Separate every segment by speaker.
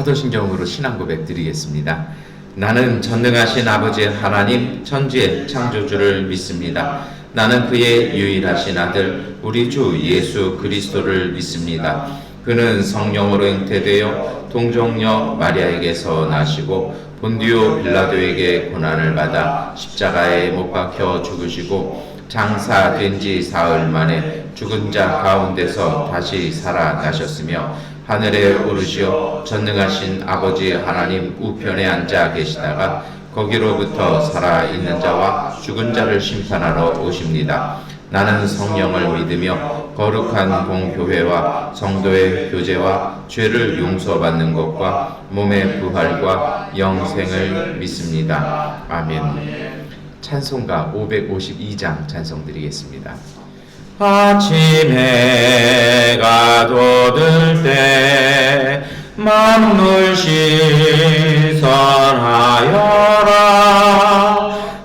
Speaker 1: 사도신경으로 신앙 고백 드리겠습니다. 나는 전능하신 아버지 하나님 천지의 창조주를 믿습니다. 나는 그의 유일하신 아들 우리 주 예수 그리스도를 믿습니다. 그는 성령으로 잉태되어 동정녀 마리아에게서 나시고 본디오 빌라도에게 고난을 받아 십자가에 못 박혀 죽으시고 장사된 지 사흘 만에 죽은 자 가운데서 다시 살아나셨으며 하늘에 오르시어 전능하신 아버지 하나님 우편에 앉아 계시다가 거기로부터 살아있는 자와 죽은 자를 심판하러 오십니다. 나는 성령을 믿으며 거룩한 공교회와 성도의 교제와 죄를 용서받는 것과 몸의 부활과 영생을 믿습니다. 아멘. 찬송가 552장 찬송 드리겠습니다. 아침 해가 돋을 때 만물 시선하여라.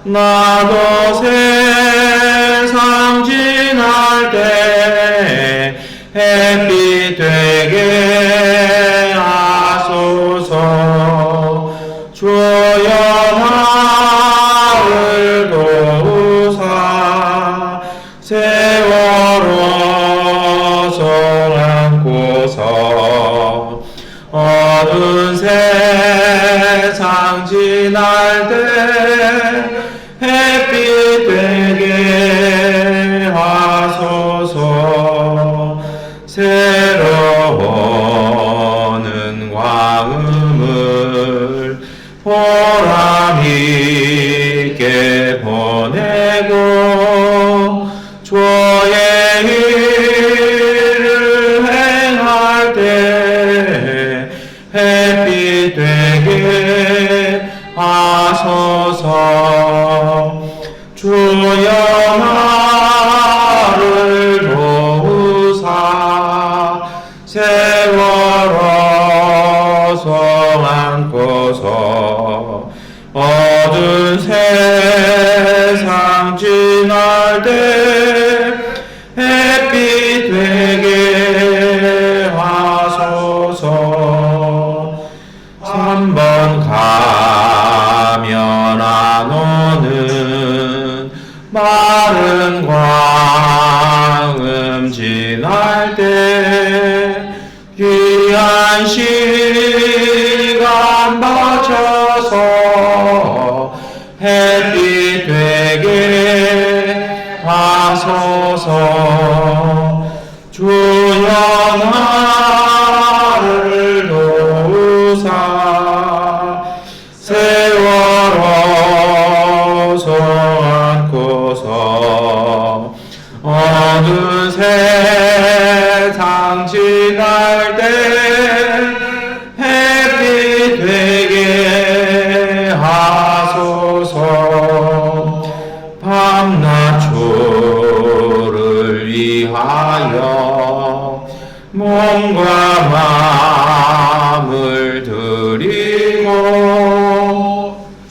Speaker 1: 나도 세상 지날 때 햇빛 되게 하소서. 주여 나를 도우사 세월호 성 안고서 어두운 세상 지날 때 햇빛 되게 하소서. 새로운 광음을 보람 있게 보내고 주의 일을 행할 때 햇빛 되게 하소서. 주여 나를 도우사 세월호 성 안고서 어두운 세상 지날 때 햇빛 되게 하소서. 3번 가면 안 오는 마른 광음 지날 때 귀한 시간 바쳐서 햇빛 되게 하소서. 주여 나를 도우사 세월호 성 안고서 어두운 세상 지날 때 햇빛 되게 하소서. 밤낮 주를 위하여 몸과 마음을 드리고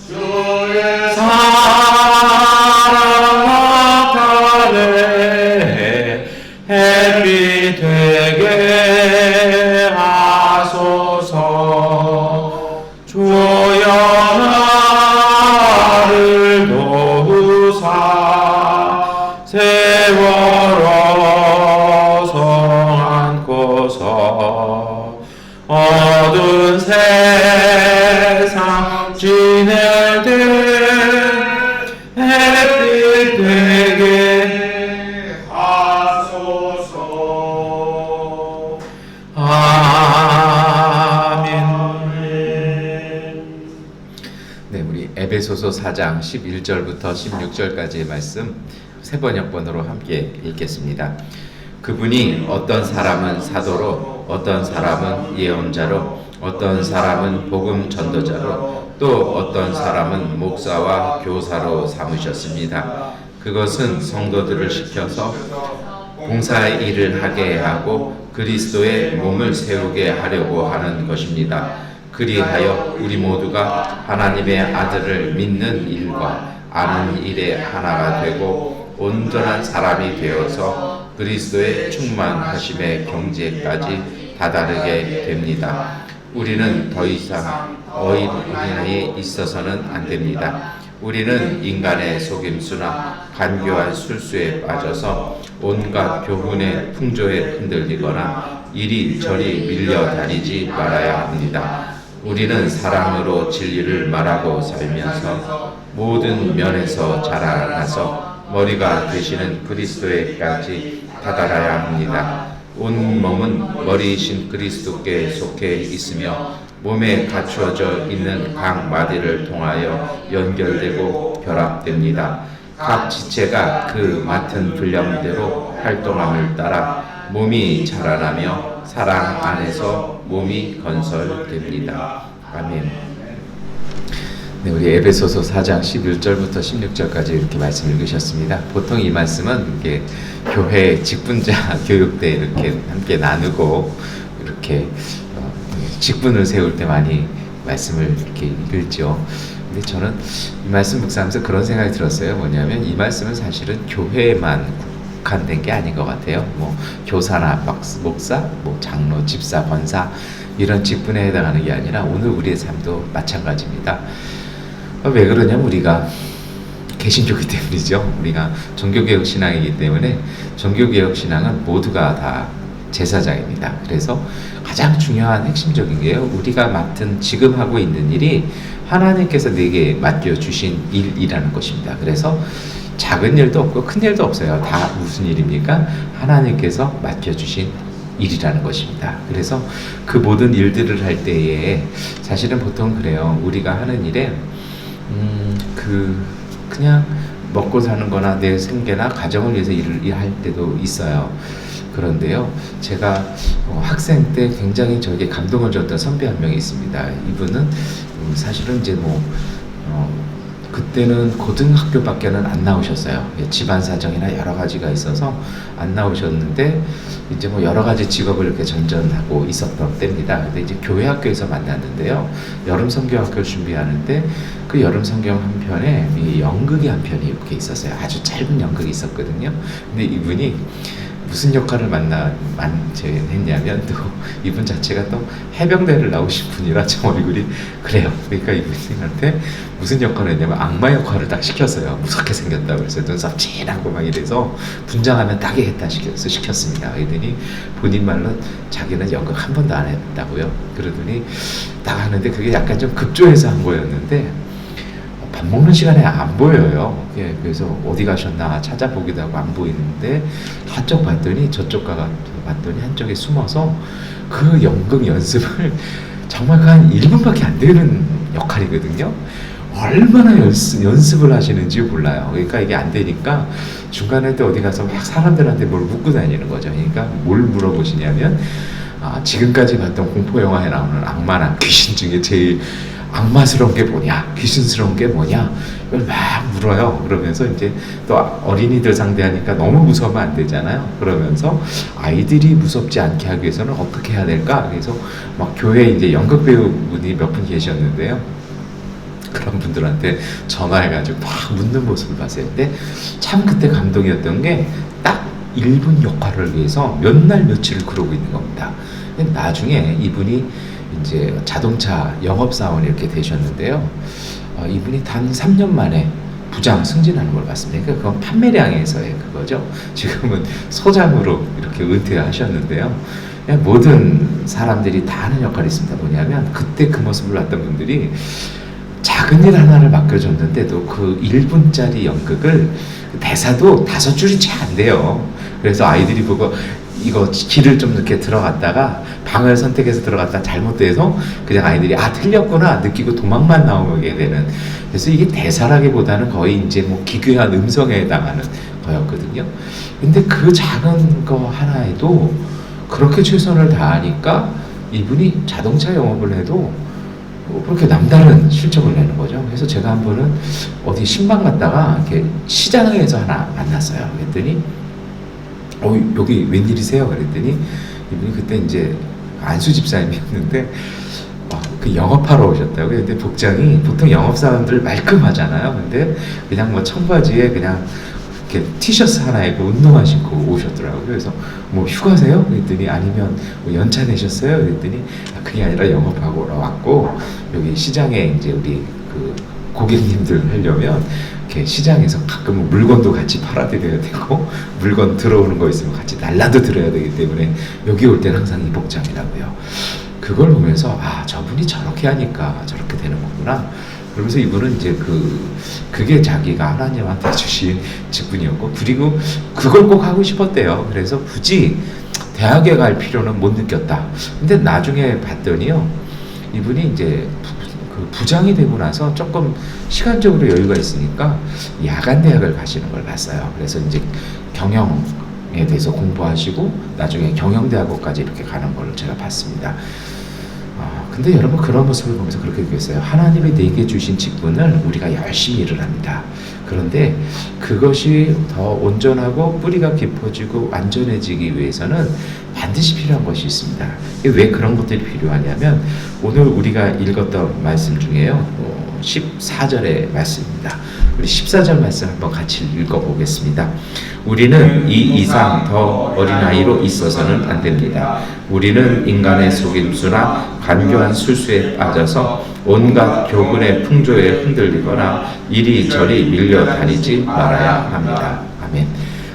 Speaker 1: 주의 사랑 나타내 햇빛 되게 하소서. 주여 나를 도우사 세월호 성 안고서 어두운 세상 지낼 때 햇빛 되게 하소서. 아멘. 네, 우리 에베소서 4장 11절부터 16절까지의 말씀 세 번역본으로 함께 읽겠습니다. 그분이 어떤 사람은 사도로, 어떤 사람은 예언자로, 어떤 사람은 복음 전도자로, 또 어떤 사람은 목사와 교사로 삼으셨습니다. 그것은 성도들을 시켜서 봉사의 일을 하게 하고 그리스도의 몸을 세우게 하려고 하는 것입니다. 그리하여 우리 모두가 하나님의 아들을 믿는 일과 아는 일에 하나가 되고 온전한 사람이 되어서 그리스도의 충만하심의 경지에까지 다다르게 됩니다. 우리는 더 이상 어린아이에 있어서는 안 됩니다. 우리는 인간의 속임수나 간교한 술수에 빠져서 온갖 교훈의 풍조에 흔들리거나 이리저리 밀려다니지 말아야 합니다. 우리는 사랑으로 진리를 말하고 살면서 모든 면에서 자라나서 머리가 되시는 그리스도에까지 다다라야 합니다. 온 몸은 머리이신 그리스도께 속해 있으며 몸에 갖추어져 있는 각 마디를 통하여 연결되고 결합됩니다. 각 지체가 그 맡은 분량대로 활동함을 따라 몸이 자라나며 사랑 안에서 몸이 건설됩니다. 아멘. 네, 우리 에베소서 4장 11절부터 16절까지 이렇게 말씀 읽으셨습니다. 보통 이 말씀은 이게 교회 직분자 교육 때 이렇게 함께 나누고 이렇게 직분을 세울 때 많이 말씀을 이렇게 읽죠. 근데 저는 이 말씀 묵상하면서 그런 생각이 들었어요. 뭐냐면 이 말씀은 사실은 교회에만 국한된 게 아닌 것 같아요. 뭐 교사나 목사, 뭐 장로, 집사, 권사 이런 직분에 해당하는 게 아니라 오늘 우리의 삶도 마찬가지입니다. 왜 그러냐면 우리가 개신교이기 때문이죠. 우리가 종교개혁 신앙이기 때문에 종교개혁 신앙은 모두가 다 제사장입니다. 그래서 가장 중요한 핵심적인 게요, 우리가 지금 하고 있는 일이 하나님께서 내게 맡겨주신 일이라는 것입니다. 그래서 작은 일도 없고 큰 일도 없어요. 다 무슨 일입니까? 하나님께서 맡겨주신 일이라는 것입니다. 그래서 그 모든 일들을 할 때에 사실은 보통 그래요. 우리가 하는 일에 그냥 먹고 사는 거나 내 생계나 가정을 위해서 일을 할 때도 있어요. 그런데요, 제가 학생 때 굉장히 저에게 감동을 줬던 선배 한 명이 있습니다. 이분은 사실은 이제 그때는 고등학교밖에는 안 나오셨어요. 집안 사정이나 여러 가지가 있어서 안 나오셨는데 이제 여러 가지 직업을 이렇게 전전하고 있었던 때입니다. 근데 이제 교회 학교에서 만났는데요. 여름 성경학교를 준비하는데 그 여름 성경 한 편에 이 연극이 한 편이 이렇게 있었어요. 아주 짧은 연극이 있었거든요. 근데 이분이 무슨 역할을 했냐면 또 이분 자체가 또 해병대를 나오신 분이라 저 얼굴이 그래요. 그러니까 이분한테 무슨 역할을 했냐면 악마 역할을 딱 시켰어요. 무섭게 생겼다고 그래서 눈썹 진하고 막 이래서 분장하면 딱이 했다 시켰습니다. 그러더니 본인 말로 자기는 연극 한 번도 안 했다고요. 그러더니 딱 하는데 그게 약간 좀 급조해서 한 거였는데 밥 먹는 시간에 안 보여요. 그래서 어디 가셨나 찾아보기도 하고 안 보이는데 한쪽 봤더니 저쪽 봤더니 한쪽에 숨어서 그 연극 연습을 정말 한 1분밖에 안 되는 역할이거든요. 얼마나 연습을 하시는지 몰라요. 그러니까 이게 안 되니까 중간에 또 어디 가서 막 사람들한테 뭘 묻고 다니는 거죠. 그러니까 뭘 물어보시냐면 지금까지 봤던 공포 영화에 나오는 악마나 귀신 중에 제일 악마스러운 게 뭐냐, 귀신스러운 게 뭐냐, 이걸 막 물어요. 그러면서 이제 또 어린이들 상대하니까 너무 무서우면 안 되잖아요. 그러면서 아이들이 무섭지 않게 하기 위해서는 어떻게 해야 될까? 그래서 막 교회에 이제 연극 배우분이 몇 분 계셨는데요. 그런 분들한테 전화해가지고 막 묻는 모습을 봤어요. 근데 참 그때 감동이었던 게 딱 1분 역할을 위해서 몇 날 며칠을 그러고 있는 겁니다. 나중에 이분이 이제 자동차 영업사원 이렇게 되셨는데요. 이분이 단 3년 만에 부장 승진하는 걸 봤습니다. 그러니까 그건 판매량에서의 그거죠. 지금은 소장으로 이렇게 은퇴하셨는데요. 모든 사람들이 다 하는 역할이 있습니다. 뭐냐면 그때 그 모습을 봤던 분들이 작은 일 하나를 맡겨줬는데도 그 1분짜리 연극을 대사도 5줄이 채 안 돼요. 그래서 아이들이 보고 이거 길을 좀 이렇게 들어갔다가 방을 선택해서 들어갔다 잘못돼서 그냥 아이들이 틀렸구나 느끼고 도망만 나오게 되는, 그래서 이게 대사라기보다는 거의 이제 기괴한 음성에 해당하는 거였거든요. 근데 그 작은 거 하나에도 그렇게 최선을 다하니까 이분이 자동차 영업을 해도 그렇게 남다른 실적을 내는 거죠. 그래서 제가 한 번은 어디 신방 갔다가 이렇게 시장에서 하나 만났어요. 그랬더니 여기 웬일이세요? 그랬더니 이분이 그때 이제 안수 집사님이었는데 그 영업하러 오셨다고요. 근데 복장이 보통 영업 사람들 말끔하잖아요. 근데 그냥 청바지에 그냥 이렇게 티셔츠 하나 입고 운동화 신고 오셨더라고요. 그래서 뭐 휴가세요? 그랬더니 아니면 뭐 연차 내셨어요? 그랬더니 그게 아니라 영업하고 왔고 여기 시장에 이제 우리 그 고객님들 하려면 이렇게 시장에서 가끔은 물건도 같이 팔아드려야 되고 물건 들어오는 거 있으면 같이 날라도 들어야 되기 때문에 여기 올 때는 항상 이 복장이라고요. 그걸 보면서 저분이 저렇게 하니까 저렇게 되는 거구나. 그러면서 이분은 이제 그게 자기가 하나님한테 주신 직분이었고 그리고 그걸 꼭 하고 싶었대요. 그래서 굳이 대학에 갈 필요는 못 느꼈다. 근데 나중에 봤더니요, 이분이 이제 부장이 되고 나서 조금 시간적으로 여유가 있으니까 야간 대학을 가시는 걸 봤어요. 그래서 이제 경영에 대해서 공부하시고 나중에 경영대학원까지 이렇게 가는 걸 제가 봤습니다. 근데 여러분 그런 모습을 보면서 그렇게 느꼈어요. 하나님이 내게 주신 직분을 우리가 열심히 일을 합니다. 그런데 그것이 더 온전하고 뿌리가 깊어지고 완전해지기 위해서는 반드시 필요한 것이 있습니다. 왜 그런 것들이 필요하냐면 오늘 우리가 읽었던 말씀 중에요. 14절의 말씀입니다. 우리 14절 말씀 한번 같이 읽어보겠습니다. 우리는 이 이상 더 어린아이로 있어서는 안 됩니다. 우리는 인간의 속임수나 간교한 술수에 빠져서 온갖 교훈의 풍조에 흔들리거나 이리저리 밀려다니지 말아야 합니다. 아멘.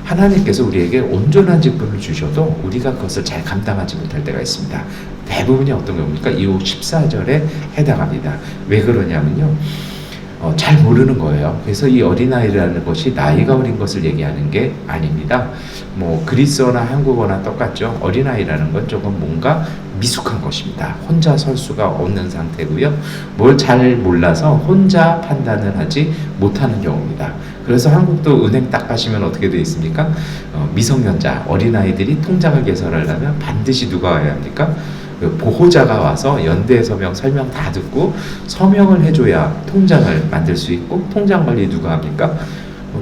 Speaker 1: 하나님께서 우리에게 온전한 직분을 주셔도 우리가 그것을 잘 감당하지 못할 때가 있습니다. 대부분이 어떤 경우입니까? 이 14절에 해당합니다. 왜 그러냐면요, 잘 모르는 거예요. 그래서 이 어린아이라는 것이 나이가 어린 것을 얘기하는 게 아닙니다. 뭐 그리스어나 한국어나 똑같죠. 어린아이라는 건 조금 뭔가 미숙한 것입니다. 혼자 설 수가 없는 상태고요. 뭘 잘 몰라서 혼자 판단을 하지 못하는 경우입니다. 그래서 한국도 은행 딱 가시면 어떻게 되어 있습니까? 미성년자, 어린아이들이 통장을 개설하려면 반드시 누가 와야 합니까? 보호자가 와서 연대 서명 설명 다 듣고 서명을 해줘야 통장을 만들 수 있고 통장 관리 누가 합니까?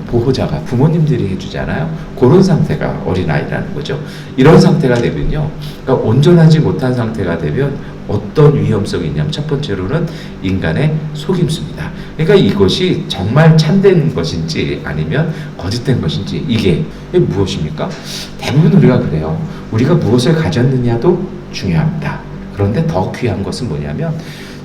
Speaker 1: 보호자가 부모님들이 해주잖아요. 그런 상태가 어린아이라는 거죠. 이런 상태가 되면요, 그러니까 온전하지 못한 상태가 되면 어떤 위험성이 있냐면 첫 번째로는 인간의 속임수입니다. 그러니까 이것이 정말 참된 것인지 아니면 거짓된 것인지 이게 무엇입니까? 대부분 우리가 그래요. 우리가 무엇을 가졌느냐도 중요합니다. 그런데 더 귀한 것은 뭐냐면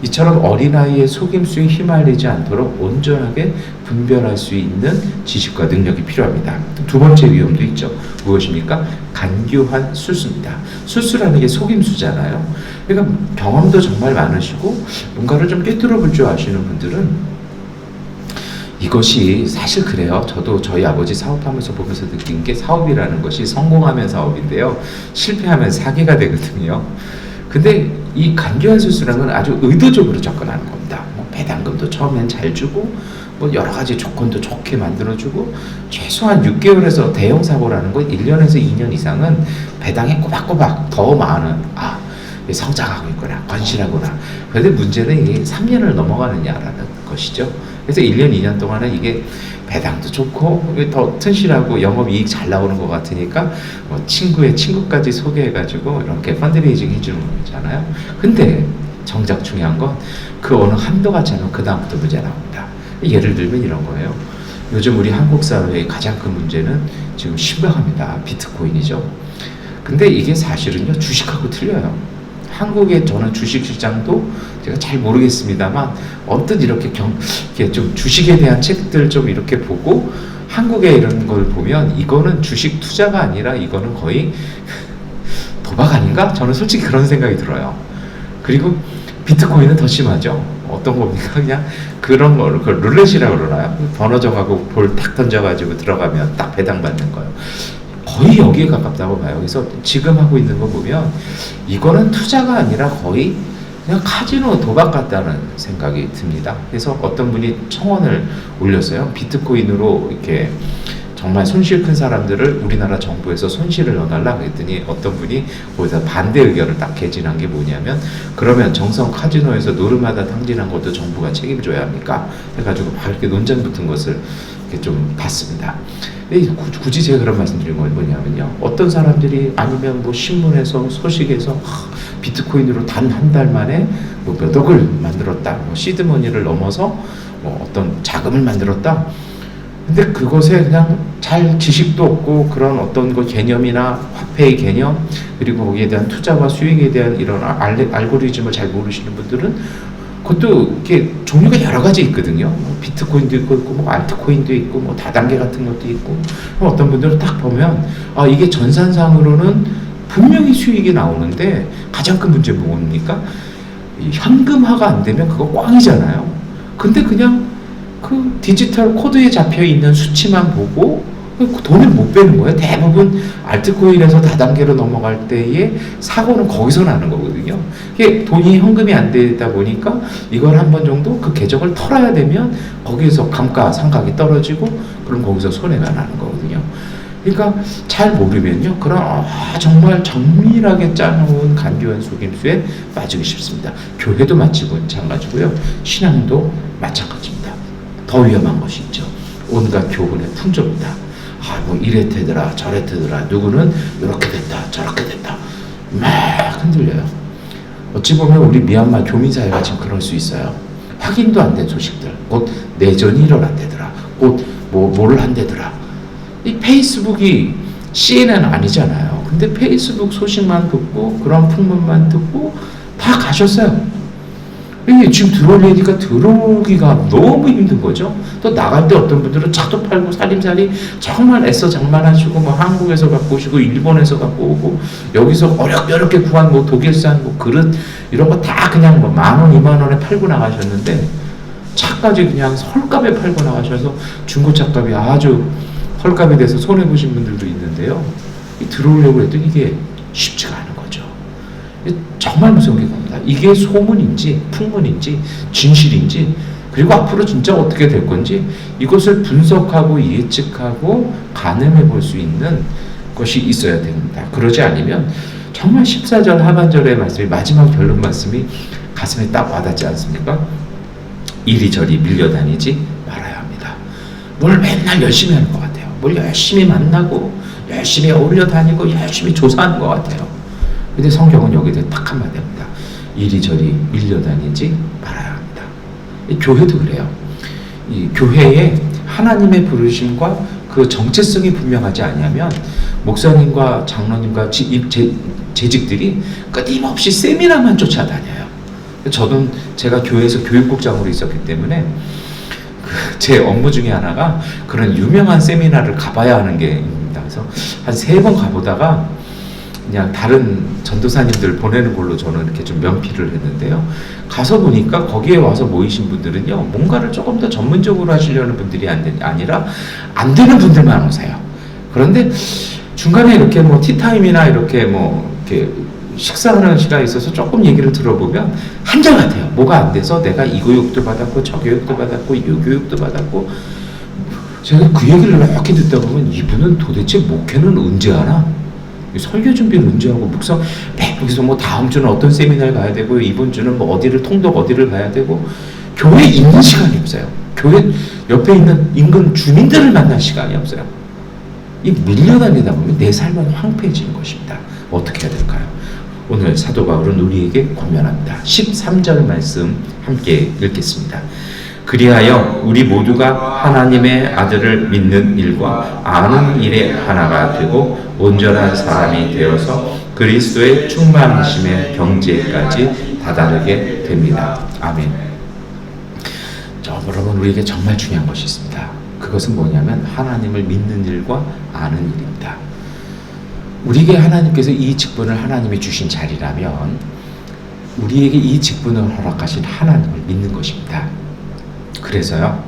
Speaker 1: 이처럼 어린아이의 속임수에 휘말리지 않도록 온전하게 분별할 수 있는 지식과 능력이 필요합니다. 두 번째 위험도 있죠. 무엇입니까? 간교한 술수입니다. 술수라는 게 속임수잖아요. 그러니까 경험도 정말 많으시고 뭔가를 좀 꿰뚫어 볼 줄 아시는 분들은 이것이 사실 그래요. 저도 저희 아버지 사업하면서 보면서 느낀 게 사업이라는 것이 성공하면 사업인데요, 실패하면 사기가 되거든요. 근데 이 간교한 술수라는 건 아주 의도적으로 접근하는 겁니다. 배당금도 처음엔 잘 주고 뭐 여러 가지 조건도 좋게 만들어주고 최소한 6개월에서 대형 사고라는 건 1년에서 2년 이상은 배당이 꼬박꼬박 더 많은 성장하고 있거나 건실하거나. 그런데 문제는 이게 3년을 넘어가느냐라는 것이죠. 그래서 1년, 2년 동안은 이게 배당도 좋고 더 튼실하고 영업이익 잘 나오는 것 같으니까 뭐 친구의 친구까지 소개해가지고 이렇게 펀드레이징 해주는 거잖아요. 근데 정작 중요한 건 그 어느 한도가 차면 그 다음부터 문제 나옵니다. 예를 들면 이런 거예요. 요즘 우리 한국 사회의 가장 큰 문제는 지금 심각합니다. 비트코인이죠. 근데 이게 사실은요, 주식하고 틀려요. 한국의 저는 주식시장도 제가 잘 모르겠습니다만 언뜻 이렇게 좀 주식에 대한 책들 좀 이렇게 보고 한국에 이런 걸 보면 이거는 주식 투자가 아니라 이거는 거의 도박 아닌가? 저는 솔직히 그런 생각이 들어요. 그리고 비트코인은 더 심하죠. 어떤 겁니까? 그냥 그런 걸 룰렛이라고 그러나요? 번호 정하고 볼 딱 던져가지고 들어가면 딱 배당받는 거예요. 거의 여기에 가깝다고 봐요. 그래서 지금 하고 있는 거 보면 이거는 투자가 아니라 거의 그냥 카지노 도박 같다는 생각이 듭니다. 그래서 어떤 분이 청원을 올렸어요. 비트코인으로 이렇게 정말 손실 큰 사람들을 우리나라 정부에서 손실을 넣어달라 그랬더니 어떤 분이 거기서 반대 의견을 딱 개진한 게 뭐냐면 그러면 정성 카지노에서 노름하다 탕진한 것도 정부가 책임져야 합니까? 해가지고 막 이렇게 논쟁 붙은 것을 이렇게 좀 봤습니다. 굳이 제가 그런 말씀 드린 건 뭐냐면요, 어떤 사람들이 아니면 뭐 신문에서 소식에서 비트코인으로 단 한 달 만에 뭐 몇 억을 만들었다, 뭐 시드머니를 넘어서 뭐 어떤 자금을 만들었다. 근데 그것에 그냥 잘 지식도 없고 그런 어떤 그 개념이나 화폐의 개념 그리고 거기에 대한 투자와 수익에 대한 이런 알고리즘을 잘 모르시는 분들은 그것도 이렇게 종류가 여러 가지 있거든요. 뭐 비트코인도 있고 뭐 알트코인도 있고 뭐 다단계 같은 것도 있고 어떤 분들은 딱 보면 아 이게 전산상으로는 분명히 수익이 나오는데 가장 큰 문제 뭡니까? 이 현금화가 안 되면 그거 꽝이잖아요. 근데 그냥 그 디지털 코드에 잡혀 있는 수치만 보고 돈을 못 빼는 거예요. 대부분 알트코인에서 다단계로 넘어갈 때의 사고는 거기서 나는 거거든요. 이게 돈이 현금이 안 되다 보니까 이걸 한 번 정도 그 계정을 털어야 되면 거기에서 감가상각이 떨어지고 그럼 거기서 손해가 나는 거거든요. 그러니까 잘 모르면요 그런 정말 정밀하게 짜놓은 간교한 속임수에 빠지기 쉽습니다. 교회도 마찬가지고요. 신앙도 마찬가지입니다. 더 위험한 것이 있죠. 온갖 교훈의 풍조입니다. 뭐 이랬대더라 저랬대더라 누구는 이렇게 됐다 저렇게 됐다 막 흔들려요. 어찌 보면 우리 미얀마 교민사회가 지금 그럴 수 있어요. 확인도 안 된 소식들 곧 내전이 일어난대더라 곧 뭐를 한대더라. 이 페이스북이 CNN 아니잖아요. 근데 페이스북 소식만 듣고 그런 풍문만 듣고 다 가셨어요. 이게 지금 들어오려니까 들어오기가 너무 힘든 거죠. 또 나갈 때 어떤 분들은 차도 팔고 살림살이 정말 애써 장만하시고 뭐 한국에서 갖고 오시고 일본에서 갖고 오고 여기서 어렵게 구한 뭐 독일산 뭐 그릇 이런 거 다 그냥 뭐 10,000원, 20,000원에 팔고 나가셨는데 차까지 그냥 헐값에 팔고 나가셔서 중고차값이 아주 헐값에 대해서 손해보신 분들도 있는데요. 들어오려고 했더니 이게 쉽지가 않은 거죠. 정말 무서운 게 겁니다. 이게 소문인지 풍문인지 진실인지 그리고 앞으로 진짜 어떻게 될 건지 이것을 분석하고 예측하고 가늠해 볼 수 있는 것이 있어야 됩니다. 그러지 않으면 정말 14절 하반절의 말씀이 마지막 결론 말씀이 가슴에 딱 와닿지 않습니까? 이리저리 밀려다니지 말아야 합니다. 뭘 맨날 열심히 하는 것 같아요. 뭘 열심히 만나고 열심히 어울려 다니고 열심히 조사하는 것 같아요. 근데 성경은 여기에 딱 한마디 합니다. 이리저리 밀려다니지 말아야 합니다. 이 교회도 그래요. 이 교회에 하나님의 부르심과 그 정체성이 분명하지 않으면 목사님과 장로님과 재직들이 끊임없이 세미나만 쫓아다녀요. 저도 제가 교회에서 교육국장으로 있었기 때문에 제 업무 중에 하나가 그런 유명한 세미나를 가봐야 하는 게 있습니다. 그래서 한 3번 가보다가 그냥 다른 전도사님들 보내는 걸로 저는 이렇게 좀 면피를 했는데요. 가서 보니까 거기에 와서 모이신 분들은요, 뭔가를 조금 더 전문적으로 하시려는 분들이 아니라 안 되는 분들만 오세요. 그런데 중간에 이렇게 뭐 티타임이나 이렇게 뭐 이렇게 식사하는 시간이 있어서 조금 얘기를 들어보면 한결같아요. 뭐가 안 돼서 내가 이 교육도 받았고 저 교육도 받았고 이 교육도 받았고 제가 그 얘기를 이렇게 듣다 보면 이분은 도대체 목회는 언제 하나? 설교 준비를 언제 하고 묵상 여기서 뭐 다음 주는 어떤 세미나를 가야 되고 이번 주는 뭐 어디를 통독 어디를 가야 되고 교회에 있는 시간이 없어요. 교회 옆에 있는 인근 주민들을 만날 시간이 없어요. 이 밀려다니다 보면 내 삶은 황폐해지는 것입니다. 어떻게 해야 될까요? 오늘 사도 바울은 우리에게 권면합니다. 13절 말씀 함께 읽겠습니다. 그리하여 우리 모두가 하나님의 아들을 믿는 일과 아는 일에 하나가 되고 온전한 사람이 되어서 그리스도의 충만하심의 경지에까지 다다르게 됩니다. 아멘. 여러분 우리에게 정말 중요한 것이 있습니다. 그것은 뭐냐면 하나님을 믿는 일과 아는 일입니다. 우리에게 하나님께서 이 직분을 하나님이 주신 자리라면 우리에게 이 직분을 허락하신 하나님을 믿는 것입니다. 그래서요,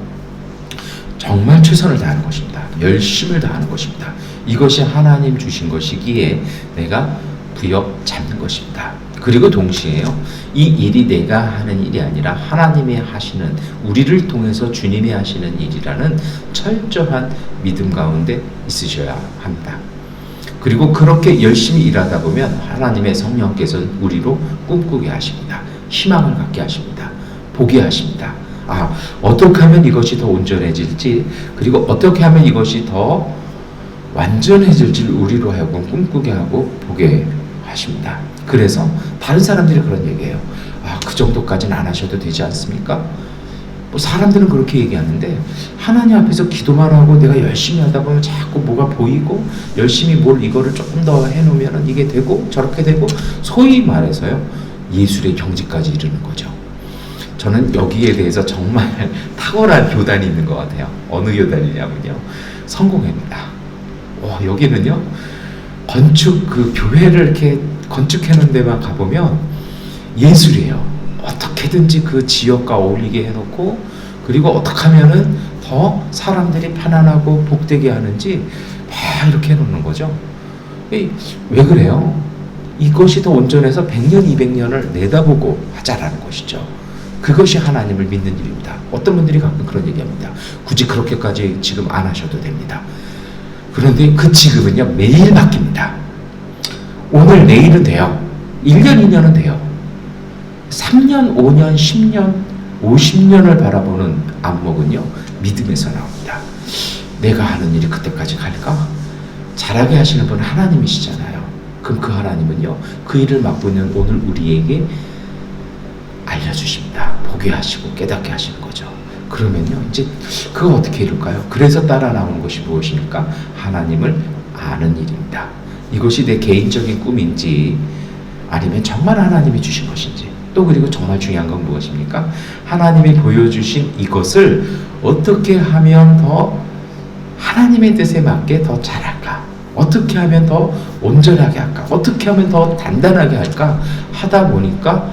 Speaker 1: 정말 최선을 다하는 것입니다. 열심을 다하는 것입니다. 이것이 하나님 주신 것이기에 내가 부역 잡는 것입니다. 그리고 동시에요, 이 일이 내가 하는 일이 아니라 하나님이 하시는, 우리를 통해서 주님이 하시는 일이라는 철저한 믿음 가운데 있으셔야 합니다. 그리고 그렇게 열심히 일하다 보면 하나님의 성령께서 우리로 꿈꾸게 하십니다. 희망을 갖게 하십니다. 보게 하십니다. 어떻게 하면 이것이 더 온전해질지, 그리고 어떻게 하면 이것이 더 완전해질지를 우리로 하여금 꿈꾸게 하고 보게 하십니다. 그래서 다른 사람들이 그런 얘기해요. 그 정도까지는 안 하셔도 되지 않습니까? 뭐 사람들은 그렇게 얘기하는데 하나님 앞에서 기도만 하고 내가 열심히 하다 보면 자꾸 뭐가 보이고 열심히 뭘 이거를 조금 더 해놓으면 이게 되고 저렇게 되고 소위 말해서요 예술의 경지까지 이르는 거죠. 저는 여기에 대해서 정말 탁월한 교단이 있는 것 같아요. 어느 교단이냐면요 성공회입니다. 여기는요 건축 그 교회를 이렇게 건축해 놓은 데만 가보면 예술이에요. 어떻게든지 그 지역과 어울리게 해놓고 그리고 어떻게 하면은 더 사람들이 편안하고 복되게 하는지 막 이렇게 해놓는 거죠. 왜 그래요? 이것이 더 온전해서 100년, 200년을 내다보고 하자라는 것이죠. 그것이 하나님을 믿는 일입니다. 어떤 분들이 가끔 그런 얘기합니다. 굳이 그렇게까지 지금 안 하셔도 됩니다. 그런데 그 지금은요 매일 바뀝니다. 오늘 내일은 돼요. 1년 2년은 돼요. 3년 5년 10년 50년을 바라보는 안목은요 믿음에서 나옵니다. 내가 하는 일이 그때까지 갈까? 잘하게 하시는 분은 하나님이시잖아요. 그럼 그 하나님은요 그 일을 맛보는 오늘 우리에게 알려주십니다. 보게 하시고 깨닫게 하시는 거죠. 그러면요 이제 그거 어떻게 이룰까요? 그래서 따라 나오는 것이 무엇입니까? 하나님을 아는 일입니다. 이것이 내 개인적인 꿈인지 아니면 정말 하나님이 주신 것인지 또 그리고 정말 중요한 건 무엇입니까? 하나님이 보여주신 이것을 어떻게 하면 더 하나님의 뜻에 맞게 더 잘할까? 어떻게 하면 더 온전하게 할까? 어떻게 하면 더 단단하게 할까? 하다 보니까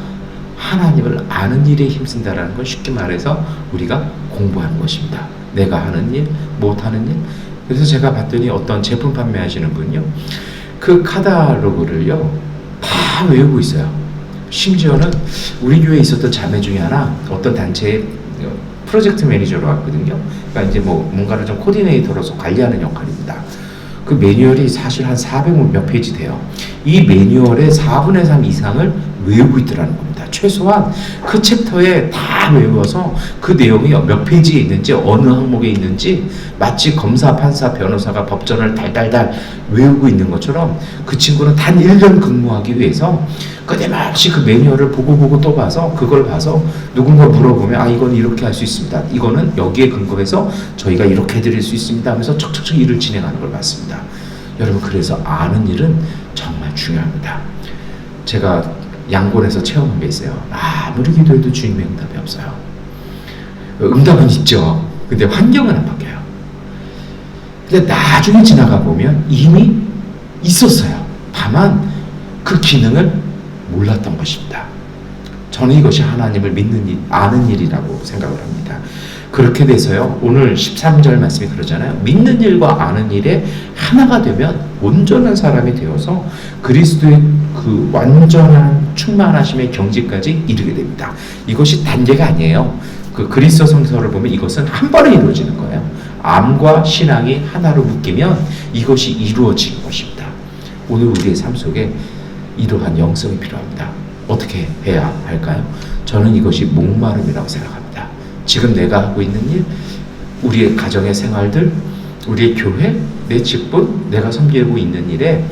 Speaker 1: 하나님을 아는 일에 힘쓴다라는 걸 쉽게 말해서 우리가 공부하는 것입니다. 내가 하는 일, 못하는 일. 그래서 제가 봤더니 어떤 제품 판매하시는 분요, 그 카탈로그를요 다 외우고 있어요. 심지어는 우리 교회에 있었던 자매 중에 하나 어떤 단체의 프로젝트 매니저로 왔거든요. 그러니까 이제 뭐 뭔가를 좀 코디네이터로서 관리하는 역할입니다. 그 매뉴얼이 사실 한 400 몇 페이지 돼요. 이 매뉴얼의 4분의 3 이상을 외우고 있더라는 겁니다. 최소한 그 챕터에 다 외워서 그 내용이 몇 페이지에 있는지 어느 항목에 있는지 마치 검사, 판사, 변호사가 법전을 달달달 외우고 있는 것처럼 그 친구는 단 1년 근무하기 위해서 끊임없이 그 매뉴얼을 보고 또 봐서 그걸 봐서 누군가 물어보면 아 이건 이렇게 할 수 있습니다. 이거는 여기에 근거해서 저희가 이렇게 해드릴 수 있습니다 하면서 척척척 일을 진행하는 걸 봤습니다. 여러분 그래서 아는 일은 정말 중요합니다. 제가 양곤에서 체험한 게 있어요. 아무리 기도해도 주님의 응답이 없어요. 응답은 있죠. 근데 환경은 안 바뀌어요. 근데 나중에 지나가 보면 이미 있었어요. 다만 그 기능을 몰랐던 것입니다. 저는 이것이 하나님을 믿는 일, 아는 일이라고 생각을 합니다. 그렇게 돼서요, 오늘 13절 말씀이 그러잖아요. 믿는 일과 아는 일에 하나가 되면 온전한 사람이 되어서 그리스도의 그 완전한 충만하심의 경지까지 이르게 됩니다. 이것이 단계가 아니에요. 그 그리스도 성서를 보면 이것은 한 번에 이루어지는 거예요. 암과 신앙이 하나로 묶이면 이것이 이루어지는 것입니다. 오늘 우리의 삶 속에 이러한 영성이 필요합니다. 어떻게 해야 할까요? 저는 이것이 목마름이라고 생각합니다. 지금 내가 하고 있는 일, 우리의 가정의 생활들, 우리의 교회, 내 직분, 내가 섬기고 있는 일에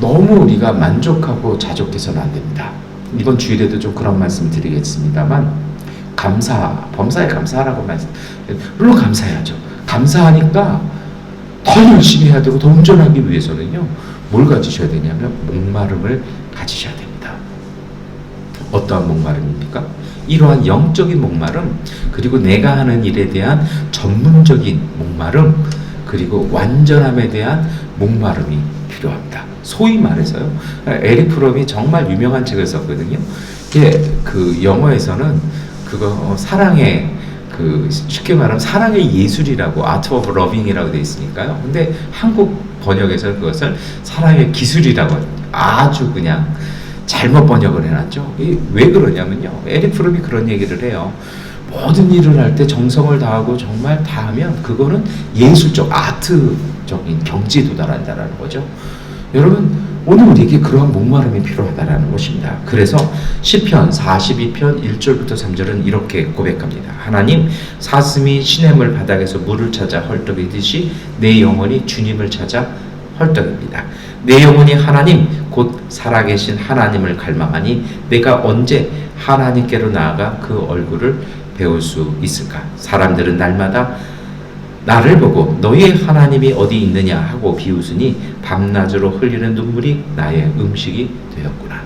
Speaker 1: 너무 우리가 만족하고 자족해서는 안 됩니다. 이번 주일에도 좀 그런 말씀 드리겠습니다만 범사에 감사하라고 말씀. 물론 감사해야죠. 감사하니까 더 열심히 해야 되고 더 온전하기 위해서는요. 뭘 가지셔야 되냐면 목마름을 가지셔야 됩니다. 어떠한 목마름입니까? 이러한 영적인 목마름, 그리고 내가 하는 일에 대한 전문적인 목마름, 그리고 완전함에 대한 목마름이 필요합니다. 소위 말해서요. 에릭 프롬이 정말 유명한 책을 썼거든요. 이게 그 영어에서는 그거 사랑의 그 쉽게 말하면 사랑의 예술이라고 Art of Loving이라고 되어 있으니까요. 근데 한국 번역에서 그것을 사랑의 기술이라고 아주 그냥 잘못 번역을 해놨죠. 왜 그러냐면요. 에릭 프롬이 그런 얘기를 해요. 모든 일을 할 때 정성을 다하고 정말 다하면 그거는 예술적, 아트적인 경지에 도달한다는 거죠. 여러분 오늘 우리에게 그러한 목마름이 필요하다는 것입니다. 그래서 시편 42편 1절부터 3절은 이렇게 고백합니다. 하나님, 사슴이 시냇물 바닥에서 물을 찾아 헐떡이듯이 내 영혼이 주님을 찾아 헐떡입니다. 내 영혼이 하나님 곧 살아계신 하나님을 갈망하니 내가 언제 하나님께로 나아가 그 얼굴을 배울 수 있을까? 사람들은 날마다 나를 보고 너희의 하나님이 어디 있느냐 하고 비웃으니 밤낮으로 흘리는 눈물이 나의 음식이 되었구나.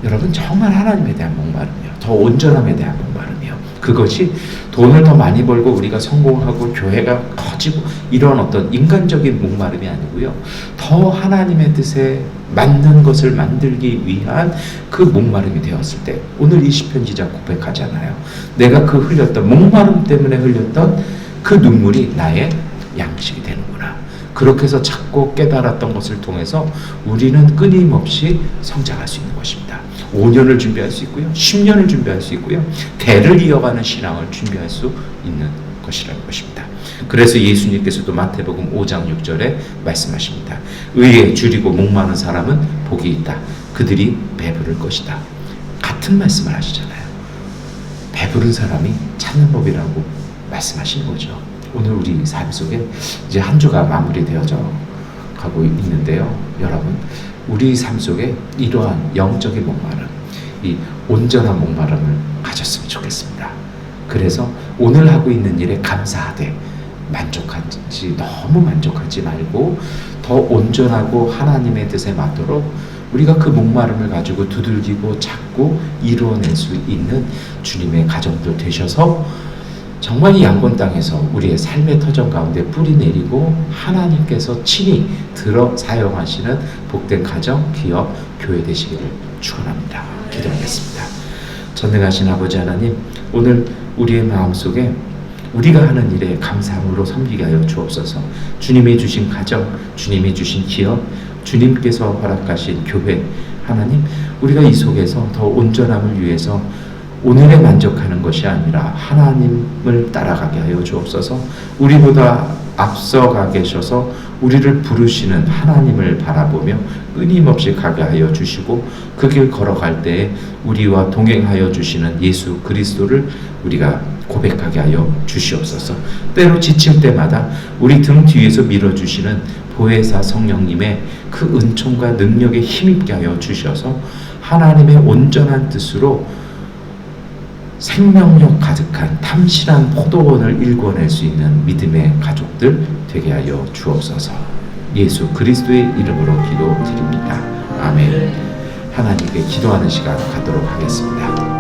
Speaker 1: 여러분, 정말 하나님에 대한 목마름이요, 더 온전함에 대한 목마름이요, 그것이 돈을 더 많이 벌고 우리가 성공하고 교회가 커지고 이런 어떤 인간적인 목마름이 아니고요, 더 하나님의 뜻에 맞는 것을 만들기 위한 그 목마름이 되었을 때, 오늘 이 시편 기자 고백하잖아요. 내가 그 흘렸던 목마름 때문에 흘렸던 그 눈물이 나의 양식이 되는구나. 그렇게 해서 찾고 깨달았던 것을 통해서 우리는 끊임없이 성장할 수 있는 것입니다. 5년을 준비할 수 있고요, 10년을 준비할 수 있고요, 대를 이어가는 신앙을 준비할 수 있는 것이라는 것입니다. 그래서 예수님께서도 마태복음 5장 6절에 말씀하십니다. 의에 줄이고 목마른 사람은 복이 있다. 그들이 배부를 것이다. 같은 말씀을 하시잖아요. 배부른 사람이 찾는 법이라고 말씀하신 거죠. 오늘 우리 삶 속에 이제 한 주가 마무리되어져 가고 있는데요, 여러분, 우리 삶 속에 이러한 영적인 목마름, 이 온전한 목마름을 가졌으면 좋겠습니다. 그래서 오늘 하고 있는 일에 감사하되 만족하지, 너무 만족하지 말고 더 온전하고 하나님의 뜻에 맞도록 우리가 그 목마름을 가지고 두들기고 찾고 이루어낼 수 있는 주님의 가정들 되셔서 정말 이 양권 땅에서 우리의 삶의 터전 가운데 뿌리 내리고 하나님께서 친히 들어 사용하시는 복된 가정, 기업, 교회 되시기를 축원합니다. 기도하겠습니다. 전능하신 아버지 하나님, 오늘 우리의 마음속에 우리가 하는 일에 감사함으로 섬기게 하여 주옵소서. 주님이 주신 가정, 주님이 주신 기업, 주님께서 허락하신 교회, 하나님, 우리가 이 속에서 더 온전함을 위해서 오늘에 만족하는 것이 아니라 하나님을 따라가게 하여 주옵소서. 우리보다 앞서가 계셔서 우리를 부르시는 하나님을 바라보며 끊임없이 가게 하여 주시고 그 길 걸어갈 때에 우리와 동행하여 주시는 예수 그리스도를 우리가 고백하게 하여 주시옵소서. 때로 지칠 때마다 우리 등 뒤에서 밀어주시는 보혜사 성령님의 그 은총과 능력에 힘입게 하여 주셔서 하나님의 온전한 뜻으로 생명력 가득한 탐실한 포도원을 일궈낼 수 있는 믿음의 가족들 되게 하여 주옵소서. 예수 그리스도의 이름으로 기도드립니다. 아멘. 하나님께 기도하는 시간 갖도록 하겠습니다.